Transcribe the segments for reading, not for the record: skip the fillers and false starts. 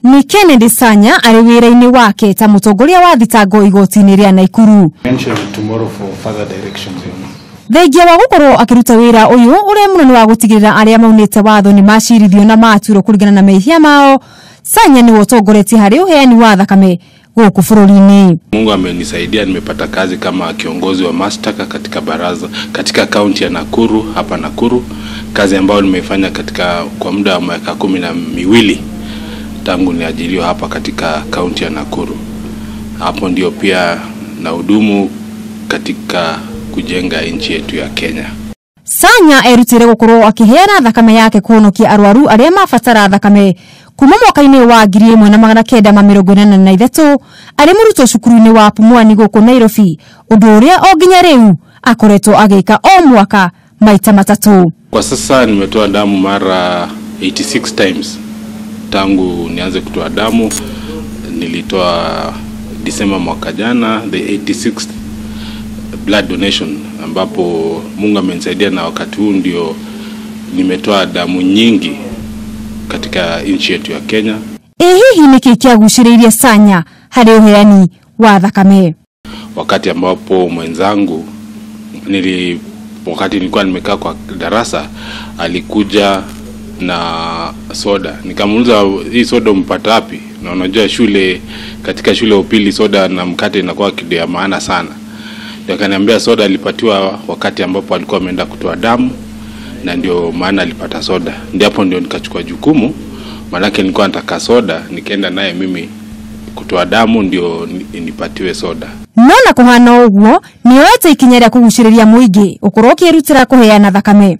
Ni Kennedy Sanya ari wira-ini wake ta mutongoria wa thitango igoti-ini ria Naikuru. Thengia wa gukorwo akiruta wira uyu uri muno ni wa gutigirira aria maunite watho ni macirithio na maturo kurigana na mehia mao. Sanya ni wotongoretie hari uheani wa thakame guku bururi-ini. Mungu amenisaidia, nimepata kazi kama kiongozi wa mashtaka katika baraza katika kaunti ya Nakuru, hapa Nakuru, kazi ambayo nimeifanya kwa muda wa miaka 12 tangu niajiriwa hapa katika kaunti ya Nakuru. Hapo ndio pia na hudumu katika kujenga nchi yetu ya Kenya. Sanya wirutire gukorwo akiheana thakame yake kuhonokia arwaru aria mabatara thakame kuma mwaka-ini wa 1983 ari murutwo cukuru-ini wa Pumwani guku Nairobi, undu uria o nginya riu akoretwo agika o mwaka maita matatu. Kwa sasa nimetoa damu mara 86 times tangu nianze kutoa damu. Nilitoa Disemba mwaka jana the 86th blood donation, ambapo Mungu amenisaidia na wakati huu ndio nimetoa damu nyingi katika nchi yetu ya Kenya. Hihi niki kiaguciririe Sanya hari uheani wa thakame? Wakati ambapo mwenzangu wakati nilikuwa nimekaa kwa darasa, alikuja na soda. Nikamuuliza, hii soda mpata wapi? Na unajua katika shule ya upili soda na mkate inakuwa kitu ya maana sana. Ndio akaniambia soda alipatiwa wakati ambapo alikuwa ameenda kutoa damu, na ndio maana alipata soda. Ndipo ndio nikachukua jukumu, maana nilikuwa nataka soda, nikaenda naye mimi kutoa damu ndio nipatiwe soda. Nona kuhana uguo niyoete ikinya kuguciriria muingi ukorwo kirutira kuheana thakame.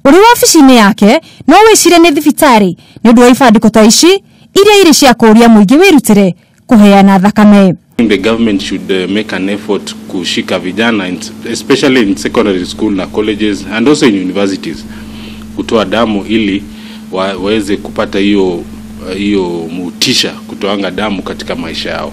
Uri ofisi-ini yake no wicire ni thibitari ni undu wa ibandiko ta ici iria iri cia kuria muingi wirutire kuheana thakame. The government should make an effort kushika vijana, especially in secondary school na colleges and also in universities, kutoa damu ili waweze kupata hiyo mutisha kutoanga damu katika maisha yao.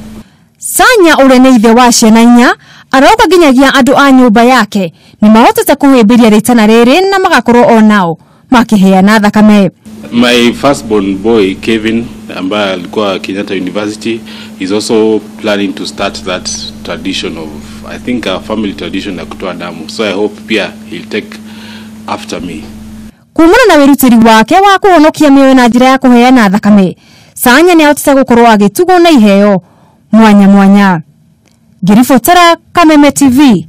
Sanya uri ni ithe wa ciana 4 aroka ginyagia andu a nyumba yake ni mahotete kuhimbiria ritana riri na magakorwo onao makiheana thakame. My firstborn boy Kevin, ambaye alikuwa Kenyatta University, is also planning to start that tradition of, I think, a family tradition ya kutoa damu. So I hope pia he'll take after me. Kumuna na wirutiri wake wa kuhonokia mioyo na njira ya kuheana thakame, Sanya ni ahotete gukorwo agitugo na iheo mwanya. Ngiribotera Kameme TV,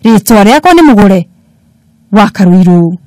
ritwa riakwa ni Mugure wa Karuiru.